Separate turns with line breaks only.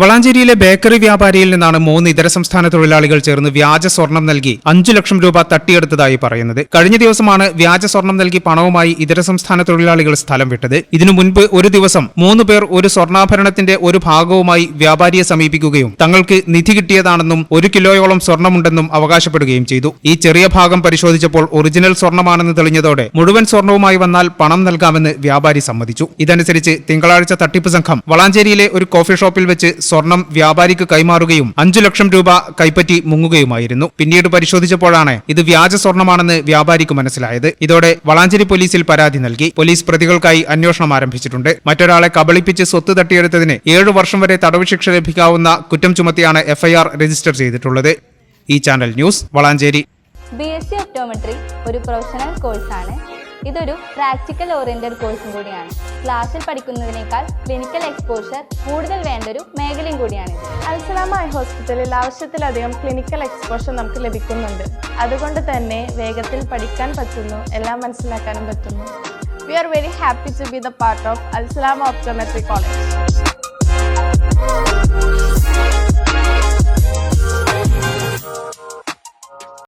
വളാഞ്ചേരിയിലെ bakery വ്യാപാരിയിൽ നിന്നാണ് 3 ഇതര സംസ്ഥാന തൊഴിലാളികൾ ചേർന്ന് വ്യാജ സ്വർണം നൽകി 5 ലക്ഷം രൂപ തട്ടിയെടുത്തതായി പറയുന്നത്. കഴിഞ്ഞ ദിവസമാണ് വ്യാജ സ്വർണം നൽകി പണവുമായി ഇതര സംസ്ഥാന തൊഴിലാളികൾ സ്ഥലം വിട്ടത്. ഇതിനു മുൻപ് ഒരു ദിവസം 3 പേർ ഒരു സ്വർണ്ണാഭരണത്തിന്റെ ഒരു ഭാഗവുമായി വ്യാപാരിയെ സമീപിക്കുകയും തങ്ങൾക്ക് നിധി കിട്ടിയതാണെന്നും 1 കിലോയോളം സ്വർണമുണ്ടെന്നും അവകാശപ്പെടുകയും ചെയ്തു. ഈ ചെറിയ ഭാഗം പരിശോധിച്ചപ്പോൾ ഒറിജിനൽ സ്വർണമാണെന്ന് തെളിഞ്ഞതോടെ മുഴുവൻ സ്വർണവുമായി വന്നാൽ പണം നൽകാമെന്ന് വ്യാപാരി സമ്മതിച്ചു. ഇതനുസരിച്ച് തിങ്കളാഴ്ച തട്ടിപ്പ് സംഘം വളാഞ്ചേരിയിലെ ഒരു കോഫി ഷോപ്പിൽ വെച്ച് സ്വർണം വ്യാപാരിക്ക് കൈമാറുകയും 5 ലക്ഷം രൂപ കൈപ്പറ്റി മുങ്ങുകയുമായിരുന്നു. പിന്നീട് പരിശോധിച്ചപ്പോഴാണ് ഇത് വ്യാജ സ്വർണമാണെന്ന് വ്യാപാരിക്ക് മനസ്സിലായത്. ഇതോടെ വളാഞ്ചേരി പോലീസിൽ പരാതി നൽകി. പോലീസ് പ്രതികൾക്കായി അന്വേഷണം ആരംഭിച്ചിട്ടുണ്ട്. മറ്റൊരാളെ കബളിപ്പിച്ച് സ്വത്ത് തട്ടിയെടുത്തതിന് 7 വർഷം വരെ തടവ് ശിക്ഷ ലഭിക്കാവുന്ന കുറ്റം ചുമത്തിയാണ് FIR രജിസ്റ്റർ ചെയ്തിട്ടുള്ളത്. ഈ channel news Valanchery.
BSc optometry ഒരു പ്രൊഫഷണൽ കോഴ്സാണ്. ഇതൊരു പ്രാക്ടിക്കൽ ഓറിയന്റഡ് കോഴ്സും കൂടിയാണ്. ക്ലാസ്സിൽ പഠിക്കുന്നതിനേക്കാൾ ക്ലിനിക്കൽ എക്സ്പോഷർ കൂടുതൽ വേണ്ടൊരു മേഖലയും കൂടിയാണ്.
അൽസലാമ ഐ ഹോസ്പിറ്റലിൽ ആവശ്യത്തിലധികം ക്ലിനിക്കൽ എക്സ്പോഷർ നമുക്ക് ലഭിക്കുന്നുണ്ട്. അതുകൊണ്ട് തന്നെ വേഗത്തിൽ പഠിക്കാൻ പറ്റുന്നു, എല്ലാം മനസ്സിലാക്കാനും പറ്റുന്നു. We are very happy to be the part of Al Salama Optometry College.